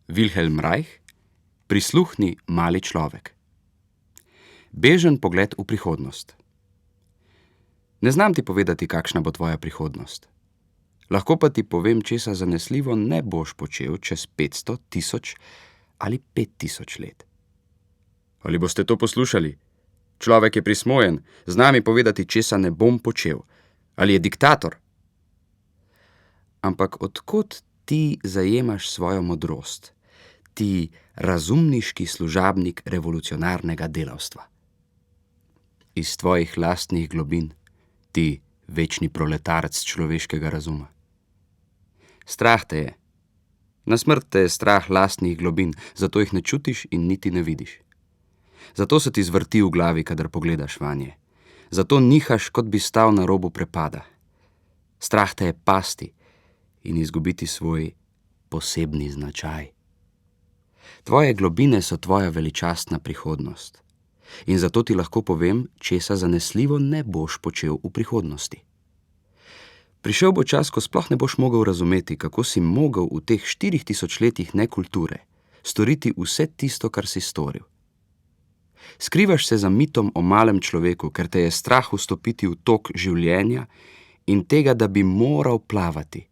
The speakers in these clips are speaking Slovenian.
Wilhelm Reich, Prisluhni, mali človek. Bežen pogled v prihodnost. Ne znam ti povedati, kakšna bo tvoja prihodnost. Lahko pa ti povem, česa zanesljivo ne boš počel čez 500, 1000 ali 5000 let. Ali boste to poslušali? Človek je prismojen, zna mi povedati, česa ne bom počel. Ali je diktator? Ampak odkot ti zajemaš svojo modrost, ti razumniški služabnik revolucionarnega delavstva? Iz tvojih lastnih globin, ti večni proletarec človeškega razuma. Strah te je. Na smrt te je strah lastnih globin, zato jih ne čutiš in niti ne vidiš. Zato se ti zvrti v glavi, kadar pogledaš vanje. Zato nihaš, kot bi stal na robu prepada. Strah te je pasti in izgubiti svoj posebni značaj. Tvoje globine so tvoja veličastna prihodnost. In zato ti lahko povem, česa zanesljivo ne boš počel v prihodnosti. Prišel bo čas, ko sploh ne boš mogel razumeti, kako si mogel v teh 4000 letih nekulture storiti vse tisto, kar si storil. Skrivaš se za mitom o malem človeku, ker te je strah vstopiti v tok življenja in tega, da bi moral plavati,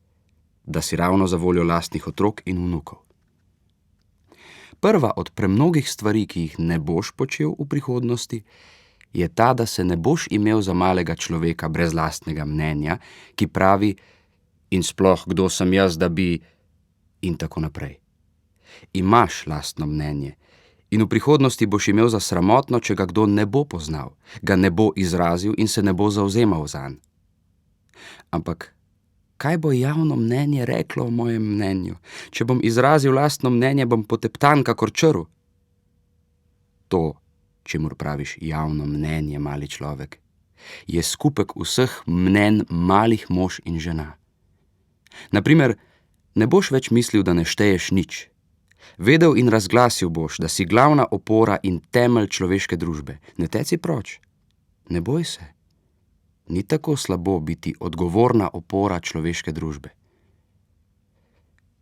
da si ravno za voljo lastnih otrok in vnukov. Prva od premnogih stvari, ki jih ne boš počel v prihodnosti, je ta, da se ne boš imel za malega človeka brez lastnega mnenja, ki pravi, in sploh kdo sem jaz, da bi, in tako naprej. Imaš lastno mnenje in v prihodnosti boš imel za sramotno, če ga kdo ne bo poznal, ga ne bo izrazil in se ne bo zavzemal zanj. Ampak kaj bo javno mnenje reklo o mojem mnenju? Če bom izrazil lastno mnenje, bom poteptan kakor črv. To, čemur praviš javno mnenje, mali človek, je skupek vseh mnenj malih mož in žena. Naprimer, ne boš več mislil, da ne šteješ nič. Vedel in razglasil boš, da si glavna opora in temelj človeške družbe. Ne teci proč. Ne boj se. Ni tako slabo biti odgovorna opora človeške družbe.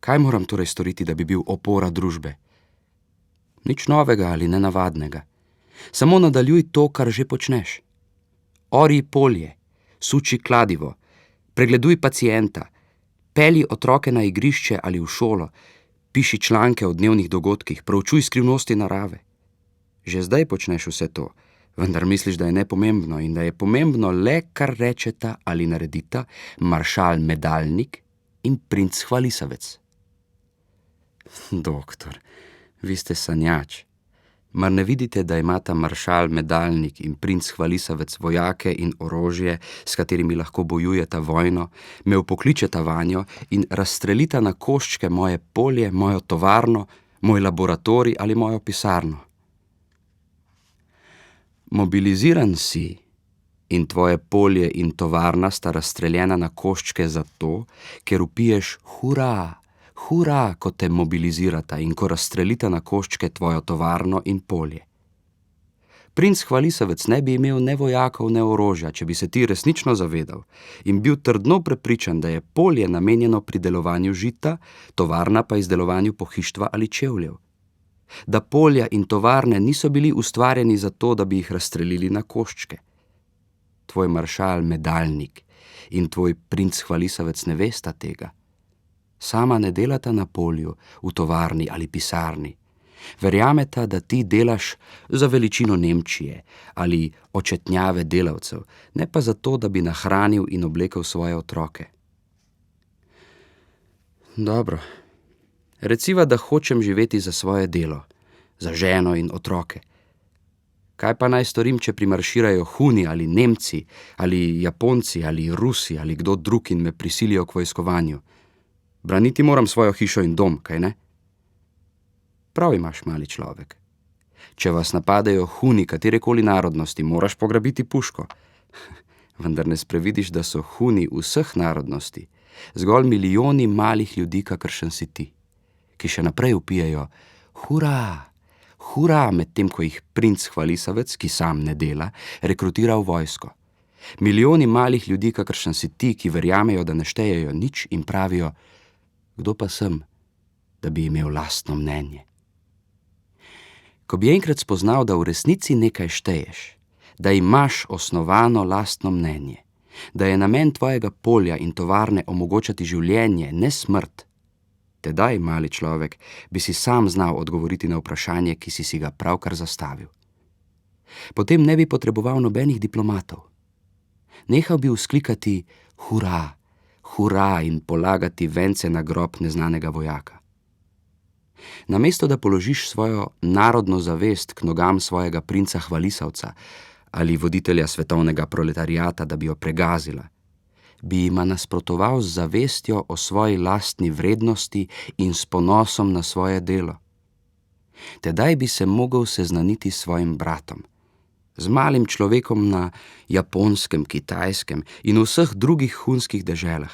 Kaj moram torej storiti, da bi bil opora družbe? Nič novega ali nenavadnega. Samo nadaljuj to, kar že počneš. Orij polje, suči kladivo, pregleduj pacienta, pelji otroke na igrišče ali v šolo, piši članke o dnevnih dogodkih, proučuj skrivnosti narave. Že zdaj počneš vse to, vendar misliš, da je nepomembno in da je pomembno le, kar rečeta ali naredita maršal Medalnik in princ Hvalisavec. Doktor, vi ste sanjač. Mar ne vidite, da imata maršal Medalnik in princ Hvalisavec vojake in orožje, s katerimi lahko bojujeta vojno, me vpokličeta vanjo in razstrelita na koščke moje polje, mojo tovarno, moj laboratorij ali mojo pisarno? Mobiliziran si in tvoje polje in tovarna sta razstreljena na koščke zato, ker vpiješ hurra, hurra, ko te mobilizirata in ko razstrelita na koščke tvojo tovarno in polje. Princ Hvalisavec ne bi imel ne vojakov, ne orožja, če bi se ti resnično zavedal in bil trdno prepričan, da je polje namenjeno pridelovanju žita, tovarna pa izdelovanju pohištva ali čevljev. Da polja in tovarne niso bili ustvarjeni zato, da bi jih razstrelili na koščke. Tvoj maršal Medalnik in tvoj princ Hvalisavec ne vesta tega. Sama ne delata na polju, v tovarni ali pisarni. Verjameta, da ti delaš za veličino Nemčije ali očetnjave delavcev, ne pa zato, da bi nahranil in oblekel svoje otroke. Dobro. Reciva, da hočem živeti za svoje delo, za ženo in otroke. Kaj pa naj storim, če primarširajo Huni ali Nemci, ali Japonci, ali Rusi, ali kdo drug in me prisilijo k vojskovanju? Braniti moram svojo hišo in dom, kaj ne? Prav imaš, mali človek. Če vas napadejo Huni katerekoli narodnosti, moraš pograbiti puško. Vendar ne sprevidiš, da so Huni vseh narodnosti, zgolj milijoni malih ljudi, kakršen si ti, ki še naprej vpijejo hurra, hurra, medtem ko jih princ Hvalisavec, ki sam ne dela, rekrutira v vojsko. Milijoni malih ljudi, kakršen si ti, ki verjamejo, da ne štejejo nič in pravijo, kdo pa sem? da bi imel lastno mnenje. Ko bi enkrat spoznal, da v resnici nekaj šteješ, da imaš osnovano lastno mnenje, da je namen tvojega polja in tovarne omogočati življenje, ne smrt, tedaj, mali človek, bi si sam znal odgovoriti na vprašanje, ki si ga pravkar zastavil. Potem ne bi potreboval nobenih diplomatov. Nehal bi vzklikati hurra, hurra in polagati vence na grob neznanega vojaka. Namesto da položiš svojo narodno zavest k nogam svojega princa hvalisavca ali voditelja svetovnega proletariata, da bi jo pregazila, bi jima nasprotoval z zavestjo o svoji lastni vrednosti in s ponosom na svoje delo. Tedaj bi se mogel seznaniti s svojim bratom, z malim človekom na Japonskem, Kitajskem in vseh drugih hunskih deželah,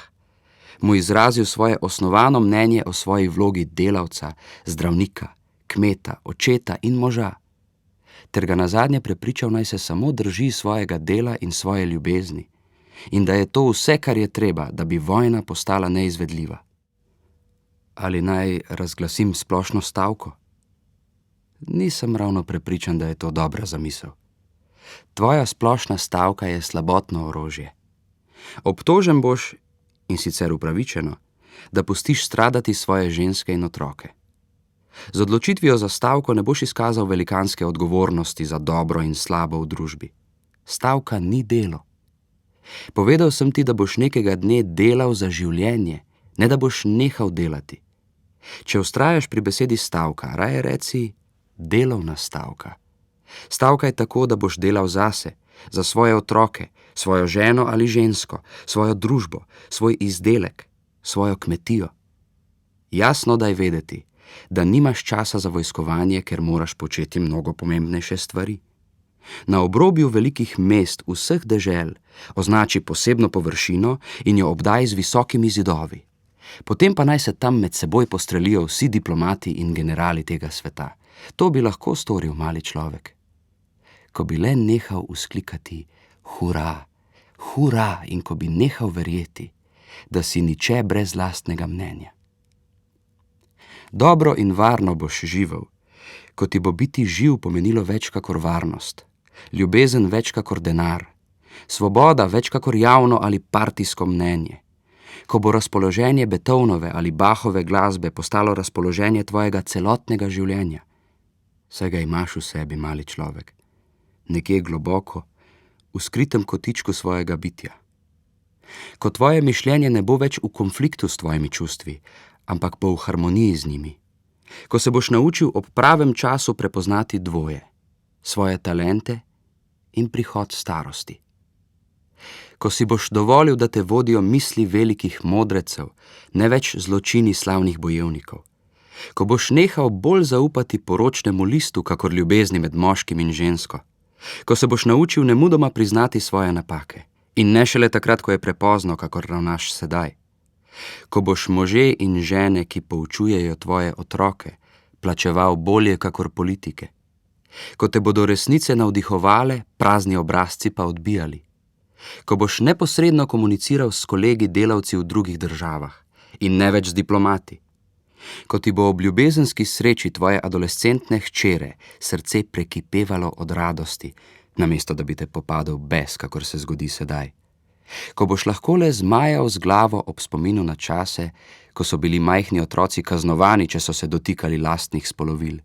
mu izrazil svoje osnovano mnenje o svoji vlogi delavca, zdravnika, kmeta, očeta in moža, ter ga nazadnje prepričal, naj se samo drži svojega dela in svoje ljubezni in da je to vse, kar je treba, da bi vojna postala neizvedljiva. Ali naj razglasim splošno stavko? Nisem ravno prepričan, da je to dobra zamisel. Tvoja splošna stavka je slabotno orožje. Obtožen boš, in sicer upravičeno, da pustiš stradati svoje ženske in otroke. Z odločitvijo za stavko ne boš izkazal velikanske odgovornosti za dobro in slabo v družbi. Stavka ni delo. Povedal sem ti, da boš nekega dne delal za življenje, ne da boš nehal delati. Če vztrajaš pri besedi stavka, raje reci delovna stavka. Stavkaj tako, da boš delal zase, za svoje otroke, svojo ženo ali žensko, svojo družbo, svoj izdelek, svojo kmetijo. Jasno daj vedeti, da nimaš časa za vojskovanje, ker moraš početi mnogo pomembnejše stvari. Na obrobju velikih mest vseh dežel označi posebno površino in jo obdaj z visokimi zidovi. Potem pa naj se tam med seboj postrelijo vsi diplomati in generali tega sveta. To bi lahko storil mali človek. Ko bi le nehal vzklikati hurra, hurra in ko bi nehal verjeti, da si niče brez lastnega mnenja. Dobro in varno boš živel, ko ti bo biti živ pomenilo več kakor varnost, ljubezen več kakor denar, svoboda več kakor javno ali partijsko mnenje, ko bo razpoloženje Beethovenove ali Bachove glasbe postalo razpoloženje tvojega celotnega življenja. Saj ga imaš v sebi, mali človek, nekje globoko, v skritem kotičku svojega bitja. Ko tvoje mišljenje ne bo več v konfliktu s tvojimi čustvi, ampak bo v harmoniji z njimi. Ko se boš naučil ob pravem času prepoznati dvoje, svoje talente in prihod starosti. Ko si boš dovolil, da te vodijo misli velikih modrecev, ne več zločini slavnih bojevnikov. Ko boš nehal bolj zaupati poročnemu listu, kakor ljubezni med moškim in žensko. Ko se boš naučil nemudoma priznati svoje napake in ne šele takrat, ko je prepozno, kakor ravnaš sedaj. Ko boš može in žene, ki poučujejo tvoje otroke, plačeval bolje kakor politike. Ko te bodo resnice navdihovale, prazni obrazci pa odbijali. Ko boš neposredno komuniciral s kolegi delavci v drugih državah in ne več z diplomati. Ko ti bo ob ljubezenski sreči tvoje adolescentne hčere srce prekipevalo od radosti, namesto da bi te popadal bes, kakor se zgodi sedaj. Ko boš lahko le zmajal z glavo ob spominu na čase, ko so bili majhni otroci kaznovani, če so se dotikali lastnih spolovil.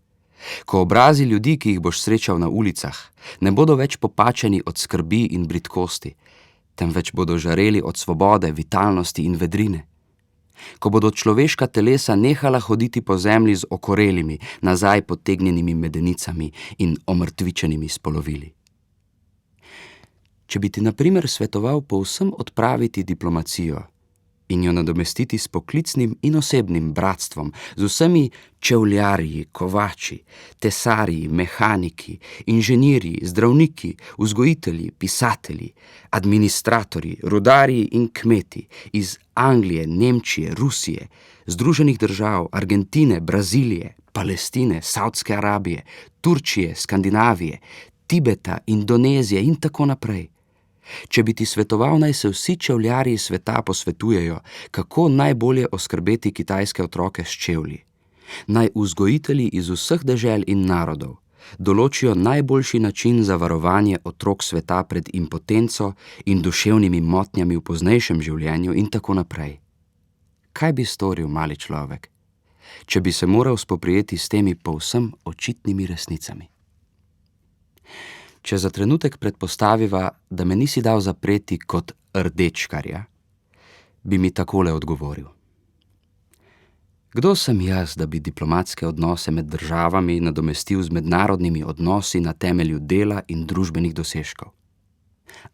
Ko obrazi ljudi, ki jih boš srečal na ulicah, ne bodo več popačeni od skrbi in bridkosti, temveč bodo žareli od svobode, vitalnosti in vedrine. Ko bodo človeška telesa nehala hoditi po zemlji z okorelimi, nazaj potegnjenimi medenicami in omrtvičenimi spolovili. Če bi ti na primer svetoval povsem odpraviti diplomacijo in jo nadomestiti s poklicnim in osebnim bratstvom, z vsemi čevljarji, kovači, tesarji, mehaniki, inženirji, zdravniki, vzgojitelji, pisatelji, administratorji, rudarji in kmeti iz Anglije, Nemčije, Rusije, Združenih držav, Argentine, Brazilije, Palestine, Saudske Arabije, Turčije, Skandinavije, Tibeta, Indonezije in tako naprej. Če bi ti svetoval, naj se vsi čevljarji sveta posvetujejo, kako najbolje oskrbeti kitajske otroke s čevlji, Naj vzgojitelji iz vseh dežel in narodov določijo najboljši način za varovanje otrok sveta pred impotenco in duševnimi motnjami v poznejšem življenju in tako naprej. Kaj bi storil mali človek, če bi se moral spoprijeti s temi povsem očitnimi resnicami? Če za trenutek predpostaviva, da me nisi dal zapreti kot rdečkarja, bi mi takole odgovoril. Kdo sem jaz, da bi diplomatske odnose med državami nadomestil z mednarodnimi odnosi na temelju dela in družbenih dosežkov?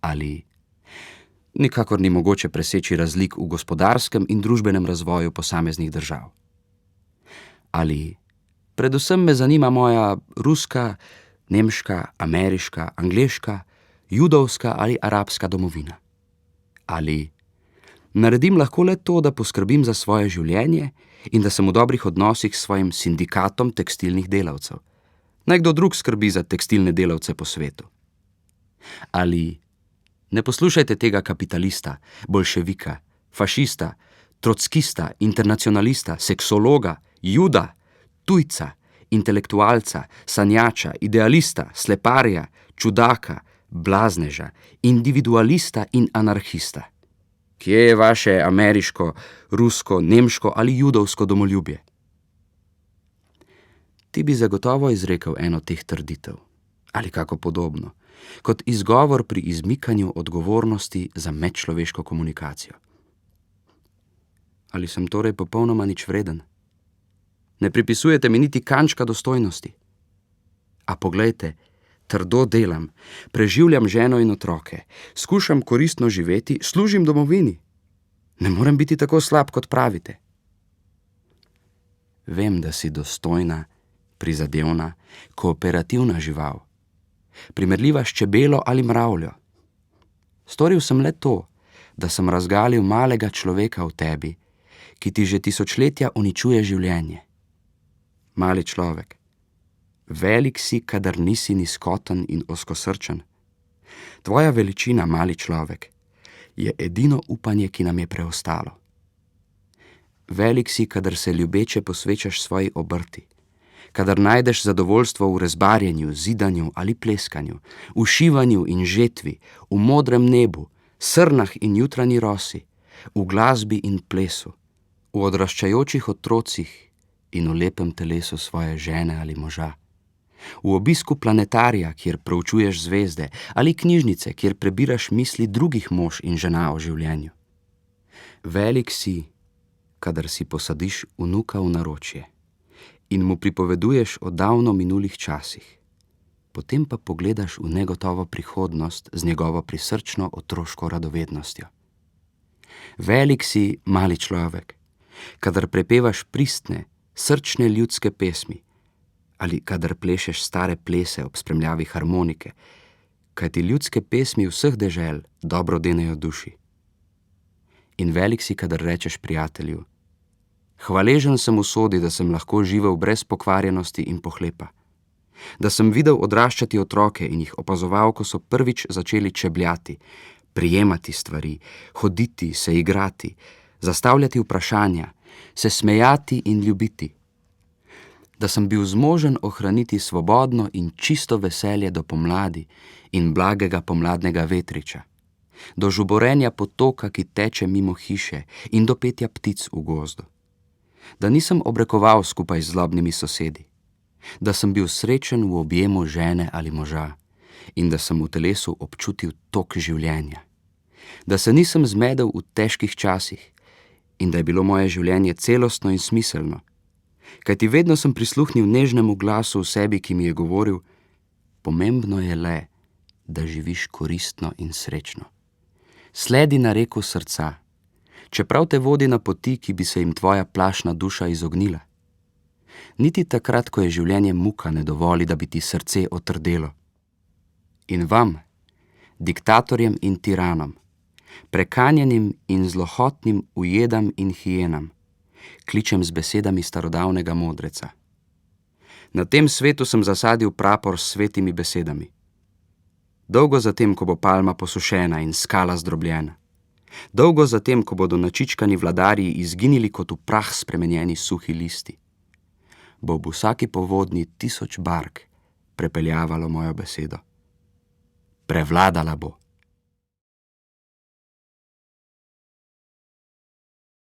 Ali nikakor ni mogoče preseči razlik v gospodarskem in družbenem razvoju posameznih držav? Ali predvsem me zanima moja ruska, nemška, ameriška, angleška, judovska ali arabska domovina? Ali naredim lahko le to, da poskrbim za svoje življenje in da sem v dobrih odnosih s svojim sindikatom tekstilnih delavcev? Naj kdo drug skrbi za tekstilne delavce po svetu. Ali ne poslušajte tega kapitalista, boljševika, fašista, trockista, internacionalista, seksologa, juda, tujca, intelektualca, sanjača, idealista, sleparja, čudaka, blazneža, individualista in anarhista. Kje je vaše ameriško, rusko, nemško ali judovsko domoljubje? Ti bi zagotovo izrekel eno teh trditev, ali kako podobno, kot izgovor pri izmikanju odgovornosti za medčloveško komunikacijo. Ali sem torej popolnoma nič vreden? Ne pripisujete mi niti kančka dostojnosti. A poglejte, trdo delam, preživljam ženo in otroke, skušam koristno živeti, služim domovini. Ne morem biti tako slab, kot pravite. Vem, da si dostojna, prizadevna, kooperativna žival, primerljiva s čebelo ali mravljo. Storil sem le to, da sem razgalil malega človeka v tebi, ki ti že tisočletja uničuje življenje. Mali človek, velik si, kadar nisi nizkoten in ozkosrčen. Tvoja veličina, mali človek, je edino upanje, ki nam je preostalo. Velik si, kadar se ljubeče posvečaš svoji obrti, kadar najdeš zadovoljstvo v rezbarjenju, zidanju ali pleskanju, v šivanju in žetvi, v modrem nebu, srnah in jutranji rosi, v glasbi in plesu, v odraščajočih otrocih in v lepem telesu svoje žene ali moža, v obisku planetarija, kjer proučuješ zvezde, ali knjižnice, kjer prebiraš misli drugih mož in žena o življenju. Velik si, kadar si posadiš vnuka v naročje in mu pripoveduješ o davno minulih časih, potem pa pogledaš v negotovo prihodnost z njegovo prisrčno otroško radovednostjo. Velik si, mali človek, kadar prepevaš pristne, srčne ljudske pesmi ali kadar plešeš stare plese ob spremljavi harmonike, kajti ljudske pesmi vseh dežel dobro denejo duši. In velik si, kadar rečeš prijatelju: hvaležen sem usodi, da sem lahko živel brez pokvarjenosti in pohlepa, da sem videl odraščati otroke in jih opazoval, ko so prvič začeli čebljati, prijemati stvari, hoditi, se igrati, zastavljati vprašanja, se smejati in ljubiti. Da sem bil zmožen ohraniti svobodno in čisto veselje do pomladi in blagega pomladnega vetriča, do žuborenja potoka, ki teče mimo hiše, in do petja ptic v gozdu. Da nisem obrekoval skupaj z zlobnimi sosedi, da sem bil srečen v objemu žene ali moža in da sem v telesu občutil tok življenja, da se nisem zmedel v težkih časih in da je bilo moje življenje celostno in smiselno, kajti vedno sem prisluhnil nežnemu glasu v sebi, ki mi je govoril: pomembno je le, da živiš koristno in srečno. Sledi nareku srca, čeprav te vodi na poti, ki bi se jim tvoja plašna duša izognila. Niti takrat, ko je življenje muka, ne dovoli, da bi ti srce otrdelo. In vam, diktatorjem in tiranom, prekanjenim in zlohotnim ujedam in hijenam, kličem z besedami starodavnega modreca. Na tem svetu sem zasadil prapor s svetimi besedami. Dolgo zatem, ko bo palma posušena in skala zdrobljena. Dolgo zatem, ko bodo načičkani vladarji izginili kot v prah spremenjeni suhi listi. bo ob vsaki povodni 1000 bark prepeljavalo mojo besedo. Prevladala bo.